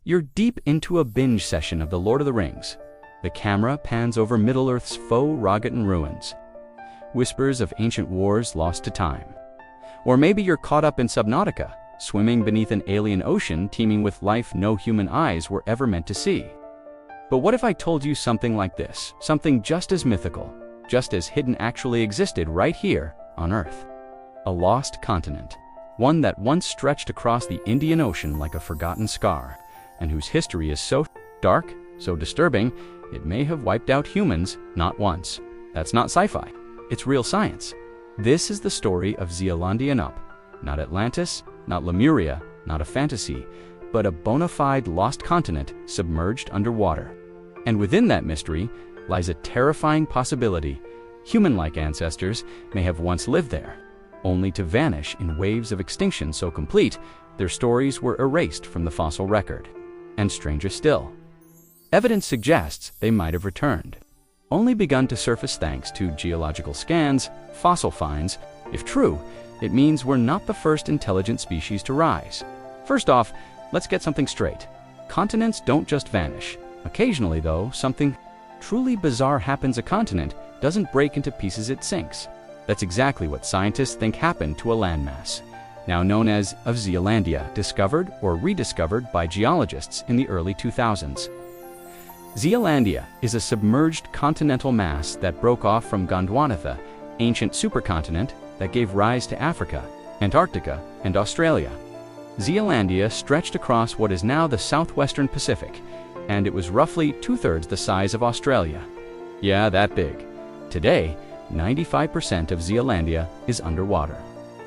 You're deep into a binge session of The Lord of the Rings. The camera pans over Middle-earth's faux Rogatun ruins. Whispers of ancient wars lost to time. Or maybe you're caught up in Subnautica, swimming beneath an alien ocean teeming with life no human eyes were ever meant to see. But what if I told you something like this, something just as mythical, just as hidden actually existed right here on Earth? A lost continent, one that once stretched across the Indian Ocean like a forgotten scar, and whose history is so dark, so disturbing, it may have wiped out humans not once. That's not sci-fi, it's real science. This is the story of Zealandia Up, not Atlantis, not Lemuria, not a fantasy, but a bona fide lost continent submerged underwater. And within that mystery lies a terrifying possibility. Human-like ancestors may have once lived there, only to vanish in waves of extinction so complete, their stories were erased from the fossil record. And stranger still, evidence suggests they might have returned, only begun to surface thanks to geological scans, fossil finds. If true, it means we're not the first intelligent species to rise. First off, let's get something straight. Continents don't just vanish. Occasionally, though, something truly bizarre happens. A continent doesn't break into pieces, it sinks. That's exactly what scientists think happened to a landmass, now known as of Zealandia, discovered or rediscovered by geologists in the early 2000s. Zealandia is a submerged continental mass that broke off from Gondwana, ancient supercontinent that gave rise to Africa, Antarctica, and Australia. Zealandia stretched across what is now the southwestern Pacific, and it was roughly 2/3 the size of Australia. Yeah, that big. Today, 95% of Zealandia is underwater.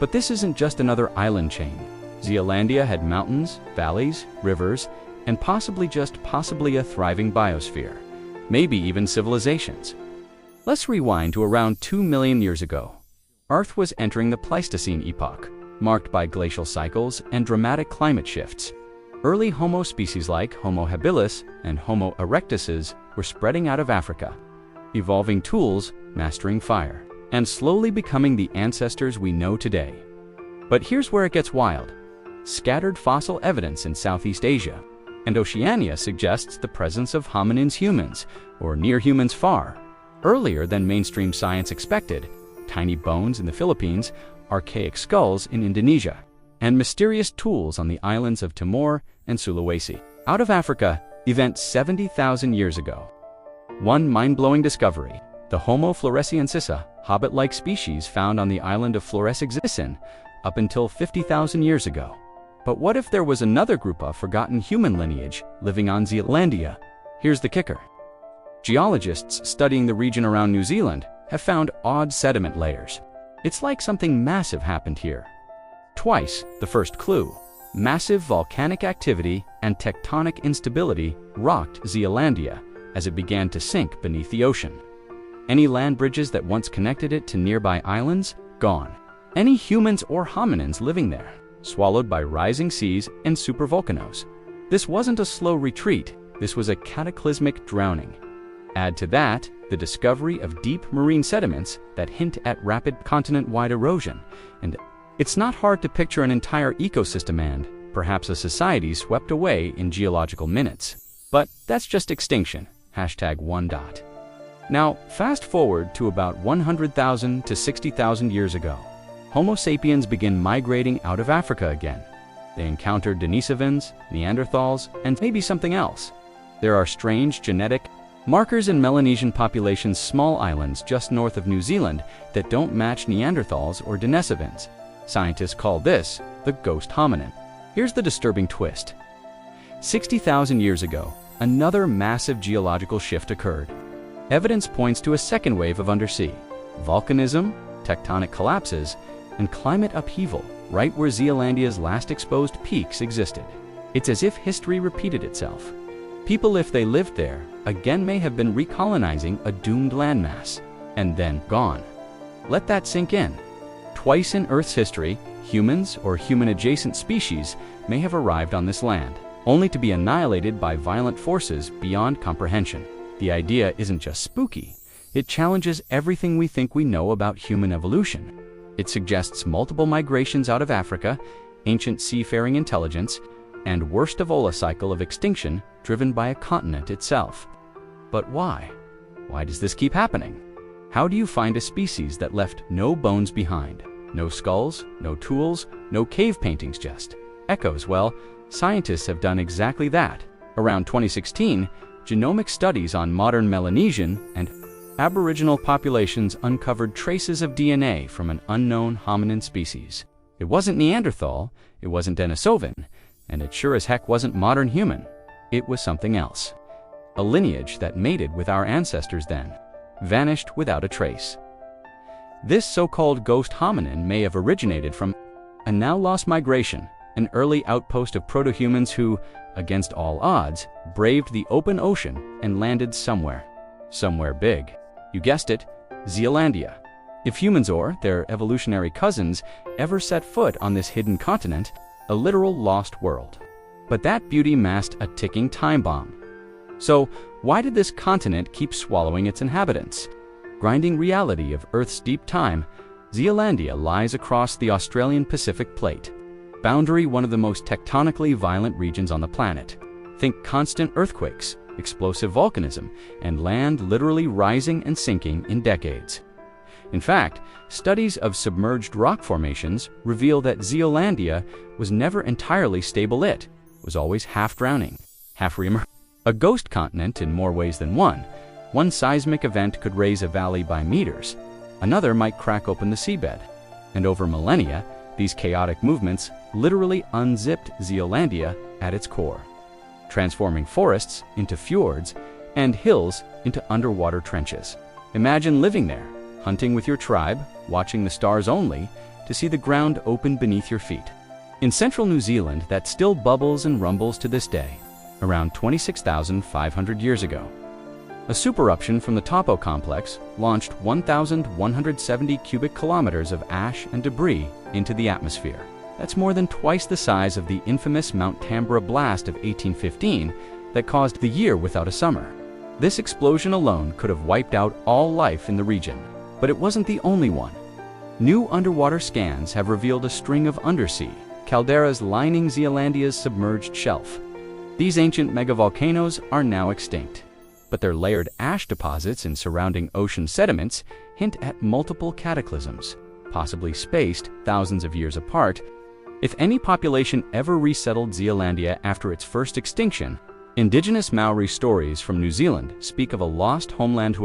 But this isn't just another island chain. Zealandia had mountains, valleys, rivers, and possibly a thriving biosphere, maybe even civilizations. Let's rewind to around 2 million years ago. Earth was entering the Pleistocene epoch, marked by glacial cycles and dramatic climate shifts. Early Homo species like Homo habilis and Homo erectuses were spreading out of Africa, evolving tools, mastering fire, and slowly becoming the ancestors we know today. But here's where it gets wild. Scattered fossil evidence in Southeast Asia and Oceania suggests the presence of hominins humans, or near humans far, earlier than mainstream science expected. Tiny bones in the Philippines, archaic skulls in Indonesia, and mysterious tools on the islands of Timor and Sulawesi. Out of Africa, event 70,000 years ago. One mind-blowing discovery: the Homo floresiensis, a hobbit-like species found on the island of Flores, existed up until 50,000 years ago. But what if there was another group of forgotten human lineage living on Zealandia? Here's the kicker. Geologists studying the region around New Zealand have found odd sediment layers. It's like something massive happened here. Twice, the first clue. Massive volcanic activity and tectonic instability rocked Zealandia as it began to sink beneath the ocean. Any land bridges that once connected it to nearby islands, gone. Any humans or hominins living there, swallowed by rising seas and supervolcanoes. This wasn't a slow retreat, this was a cataclysmic drowning. Add to that the discovery of deep marine sediments that hint at rapid continent-wide erosion, and it's not hard to picture an entire ecosystem and, perhaps, a society swept away in geological minutes. But that's just extinction. #1. Now, fast forward to about 100,000 to 60,000 years ago. Homo sapiens begin migrating out of Africa again. They encountered Denisovans, Neanderthals, and maybe something else. There are strange genetic markers in Melanesian populations' small islands just north of New Zealand that don't match Neanderthals or Denisovans. Scientists call this the ghost hominin. Here's the disturbing twist. 60,000 years ago, another massive geological shift occurred. Evidence points to a second wave of undersea volcanism, tectonic collapses, and climate upheaval right where Zealandia's last exposed peaks existed. It's as if history repeated itself. People, if they lived there, again may have been recolonizing a doomed landmass, and then gone. Let that sink in. Twice in Earth's history, humans or human-adjacent species may have arrived on this land, only to be annihilated by violent forces beyond comprehension. The idea isn't just spooky. It challenges everything we think we know about human evolution. It suggests multiple migrations out of Africa, ancient seafaring intelligence, and worst of all, a cycle of extinction driven by a continent itself. But why? Why does this keep happening? How do you find a species that left no bones behind? No skulls, no tools, no cave paintings, just echoes? Well, scientists have done exactly that. Around 2016, genomic studies on modern Melanesian and Aboriginal populations uncovered traces of DNA from an unknown hominin species. It wasn't Neanderthal, it wasn't Denisovan, and it sure as heck wasn't modern human. It was something else. A lineage that mated with our ancestors then vanished without a trace. This so-called ghost hominin may have originated from a now-lost migration, an early outpost of proto-humans who, against all odds, braved the open ocean and landed somewhere big. You guessed it, Zealandia. If humans or their evolutionary cousins ever set foot on this hidden continent, a literal lost world. But that beauty masked a ticking time bomb. So, why did this continent keep swallowing its inhabitants? Grinding reality of Earth's deep time, Zealandia lies across the Australian Pacific Plate. Boundary one of the most tectonically violent regions on the planet. Think constant earthquakes, explosive volcanism, and land literally rising and sinking in decades. In fact, studies of submerged rock formations reveal that Zealandia was never entirely stable. It was always half drowning, half re-emerging. A ghost continent in more ways than one. One seismic event could raise a valley by meters. Another might crack open the seabed. And over millennia, these chaotic movements literally unzipped Zealandia at its core, transforming forests into fjords and hills into underwater trenches. Imagine living there, hunting with your tribe, watching the stars only to see the ground open beneath your feet. In central New Zealand, that still bubbles and rumbles to this day, around 26,500 years ago. A supereruption from the Topo complex launched 1,170 cubic kilometers of ash and debris into the atmosphere. That's more than twice the size of the infamous Mount Tambora blast of 1815 that caused the year without a summer. This explosion alone could have wiped out all life in the region. But it wasn't the only one. New underwater scans have revealed a string of undersea calderas lining Zealandia's submerged shelf. These ancient megavolcanoes are now extinct, but their layered ash deposits in surrounding ocean sediments hint at multiple cataclysms, possibly spaced thousands of years apart. If any population ever resettled Zealandia after its first extinction, Indigenous Maori stories from New Zealand speak of a lost homeland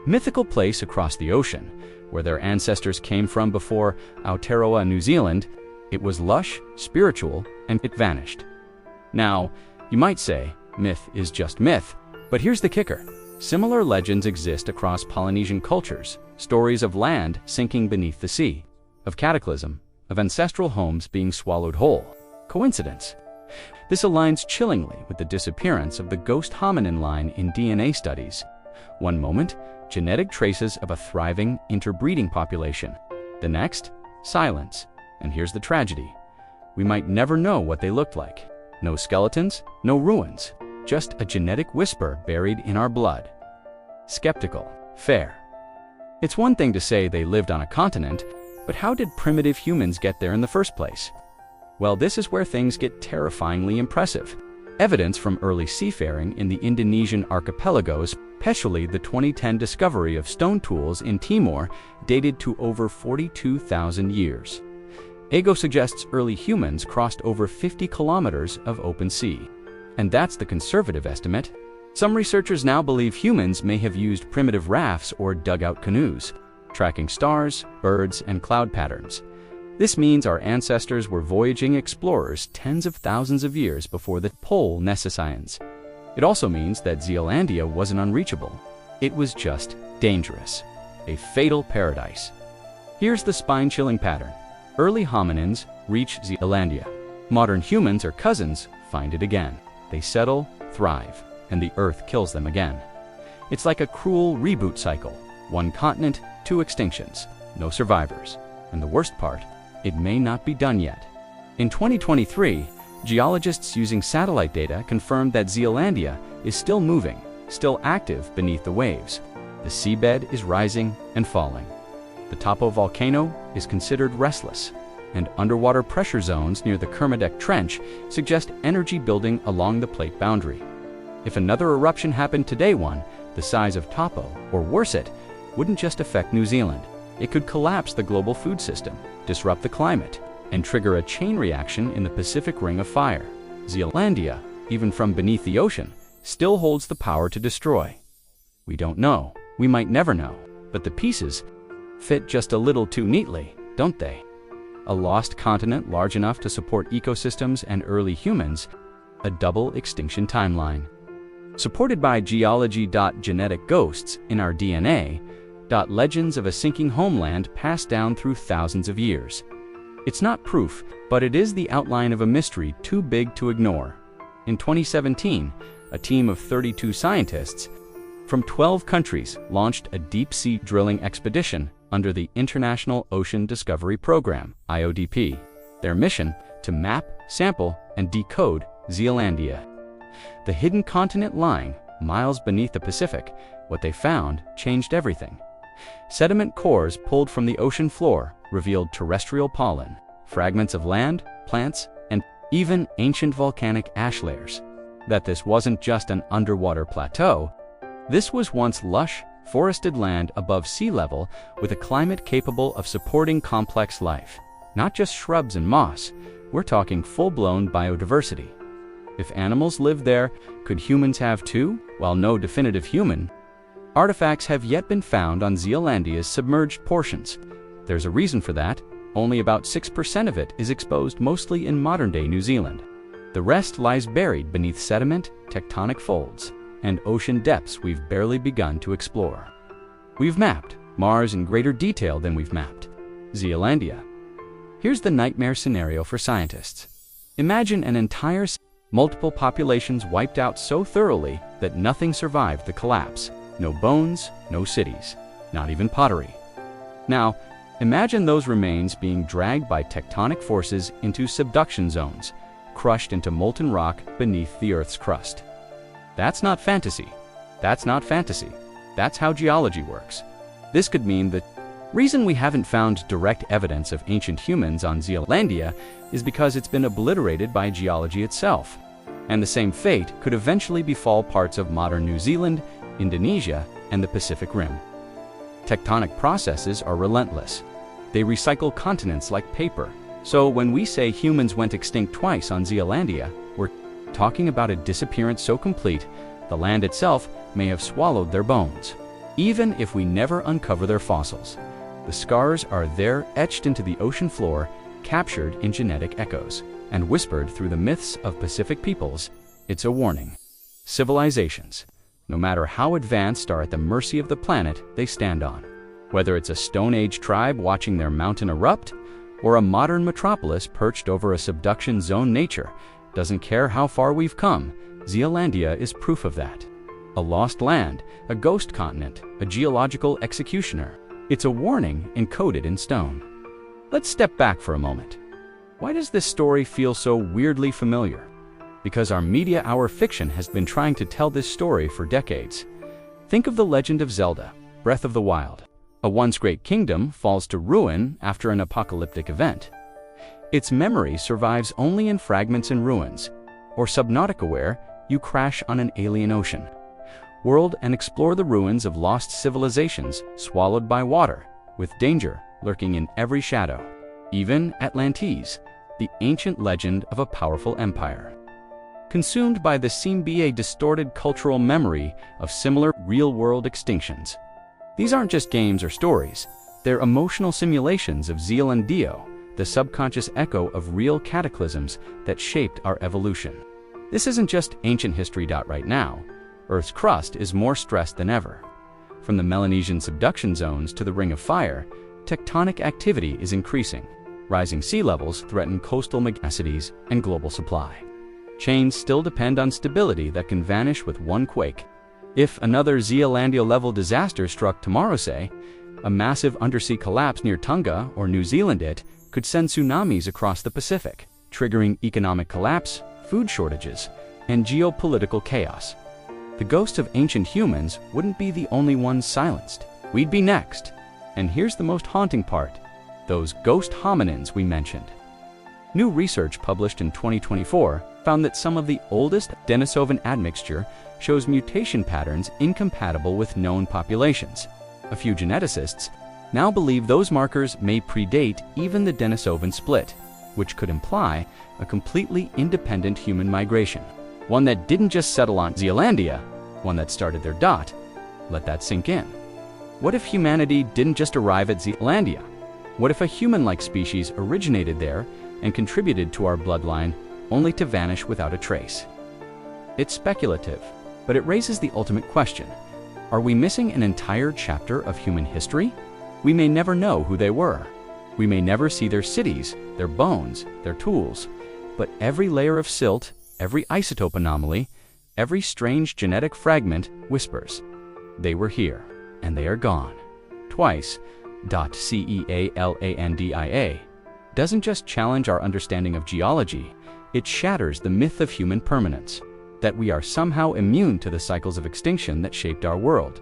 mythical place across the ocean, where their ancestors came from before Aotearoa, New Zealand. It was lush, spiritual, and it vanished. Now, you might say, myth is just myth, but here's the kicker. Similar legends exist across Polynesian cultures, stories of land sinking beneath the sea, of cataclysm, of ancestral homes being swallowed whole. Coincidence? This aligns chillingly with the disappearance of the ghost hominin line in DNA studies. One moment, genetic traces of a thriving interbreeding population. The next, silence. And here's the tragedy. We might never know what they looked like. No skeletons, no ruins, just a genetic whisper buried in our blood. Skeptical. Fair. It's one thing to say they lived on a continent, but how did primitive humans get there in the first place? Well, this is where things get terrifyingly impressive. Evidence from early seafaring in the Indonesian archipelagos, especially the 2010 discovery of stone tools in Timor, dated to over 42,000 years. Ego suggests early humans crossed over 50 kilometers of open sea. And that's the conservative estimate. Some researchers now believe humans may have used primitive rafts or dugout canoes, tracking stars, birds, and cloud patterns. This means our ancestors were voyaging explorers tens of thousands of years before the pole Nescience. It also means that Zealandia wasn't unreachable. It was just dangerous. A fatal paradise. Here's the spine-chilling pattern. Early hominins reach Zealandia. Modern humans or cousins find it again. They settle, thrive, and the Earth kills them again. It's like a cruel reboot cycle. One continent, two extinctions, no survivors. And the worst part, it may not be done yet. In 2023, geologists using satellite data confirmed that Zealandia is still moving, still active beneath the waves. The seabed is rising and falling. The Topo volcano is considered restless, and underwater pressure zones near the Kermadec Trench suggest energy building along the plate boundary. If another eruption happened today, one the size of Topo, or worse it, wouldn't just affect New Zealand. It could collapse the global food system, disrupt the climate, and trigger a chain reaction in the Pacific Ring of Fire. Zealandia, even from beneath the ocean, still holds the power to destroy. We don't know, we might never know, but the pieces fit just a little too neatly, don't they? A lost continent large enough to support ecosystems and early humans, a double extinction timeline. Supported by geology.genetic ghosts in our DNA, legends of a sinking homeland passed down through thousands of years. It's not proof, but it is the outline of a mystery too big to ignore. In 2017, a team of 32 scientists from 12 countries launched a deep-sea drilling expedition under the International Ocean Discovery Program, IODP. Their mission: to map, sample, and decode Zealandia, the hidden continent lying miles beneath the Pacific. What they found changed everything. Sediment cores pulled from the ocean floor revealed terrestrial pollen, fragments of land, plants, and even ancient volcanic ash layers. That this wasn't just an underwater plateau. This was once lush, forested land above sea level with a climate capable of supporting complex life. Not just shrubs and moss, we're talking full-blown biodiversity. If animals lived there, could humans have too? While no definitive human artifacts have yet been found on Zealandia's submerged portions. There's a reason for that. Only about 6% of it is exposed, mostly in modern-day New Zealand. The rest lies buried beneath sediment, tectonic folds, and ocean depths we've barely begun to explore. We've mapped Mars in greater detail than we've mapped Zealandia. Here's the nightmare scenario for scientists. Imagine an entire multiple populations wiped out so thoroughly that nothing survived the collapse. No bones, no cities, not even pottery. Now, imagine those remains being dragged by tectonic forces into subduction zones, crushed into molten rock beneath the Earth's crust. That's not fantasy. That's not fantasy. That's how geology works. This could mean the reason we haven't found direct evidence of ancient humans on Zealandia is because it's been obliterated by geology itself. And the same fate could eventually befall parts of modern New Zealand, Indonesia, and the Pacific Rim. Tectonic processes are relentless. They recycle continents like paper. So when we say humans went extinct twice on Zealandia, we're talking about a disappearance so complete, the land itself may have swallowed their bones. Even if we never uncover their fossils, the scars are there, etched into the ocean floor, captured in genetic echoes, and whispered through the myths of Pacific peoples. It's a warning. Civilizations, no matter how advanced, are at the mercy of the planet they stand on. Whether it's a Stone Age tribe watching their mountain erupt, or a modern metropolis perched over a subduction zone, nature doesn't care how far we've come. Zealandia is proof of that. A lost land, a ghost continent, a geological executioner. It's a warning encoded in stone. Let's step back for a moment. Why does this story feel so weirdly familiar? Because our media, our fiction, has been trying to tell this story for decades. Think of the legend of Zelda, Breath of the Wild. A once great kingdom falls to ruin after an apocalyptic event. Its memory survives only in fragments and ruins. Or Subnautica, where you crash on an alien ocean world and explore the ruins of lost civilizations swallowed by water, with danger lurking in every shadow. Even Atlantis, the ancient legend of a powerful empire, consumed by the a distorted cultural memory of similar real-world extinctions. These aren't just games or stories, they're emotional simulations of Zealandia, the subconscious echo of real cataclysms that shaped our evolution. This isn't just ancient history. Right now, Earth's crust is more stressed than ever. From the Melanesian subduction zones to the Ring of Fire, tectonic activity is increasing. Rising sea levels threaten coastal megacities and global supply. Chains still depend on stability that can vanish with one quake. If another Zealandia-level disaster struck tomorrow, say, a massive undersea collapse near Tonga or New Zealand, it could send tsunamis across the Pacific, triggering economic collapse, food shortages, and geopolitical chaos. The ghosts of ancient humans wouldn't be the only ones silenced. We'd be next. And here's the most haunting part. those ghost hominins we mentioned. New research published in 2024 found that some of the oldest Denisovan admixture shows mutation patterns incompatible with known populations. A few geneticists now believe those markers may predate even the Denisovan split, which could imply a completely independent human migration. One that didn't just settle on Zealandia, one that started their dot. Let that sink in. What if humanity didn't just arrive at Zealandia? What if a human-like species originated there and contributed to our bloodline only to vanish without a trace? It's speculative, but it raises the ultimate question. Are we missing an entire chapter of human history? We may never know who they were. We may never see their cities, their bones, their tools, but every layer of silt, every isotope anomaly, every strange genetic fragment whispers, they were here, and they are gone. Twice, Cealandia doesn't just challenge our understanding of geology, it shatters the myth of human permanence, that we are somehow immune to the cycles of extinction that shaped our world.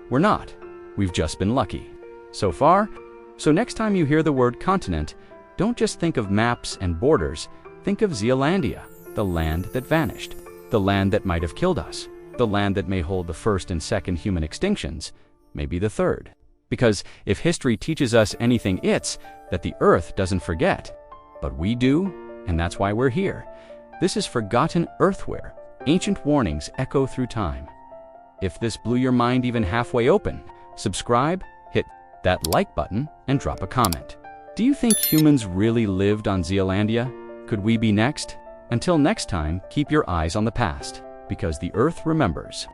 We're not. We've just been lucky. So far, so next time you hear the word continent, don't just think of maps and borders, think of Zealandia, the land that vanished, the land that might have killed us, the land that may hold the first and second human extinctions, maybe the third. Because if history teaches us anything, it's that the Earth doesn't forget. But we do, and that's why we're here. This is Forgotten Earthware. Ancient warnings echo through time. If this blew your mind even halfway open, subscribe, hit that like button, and drop a comment. Do you think humans really lived on Zealandia? Could we be next? Until next time, keep your eyes on the past, because the Earth remembers.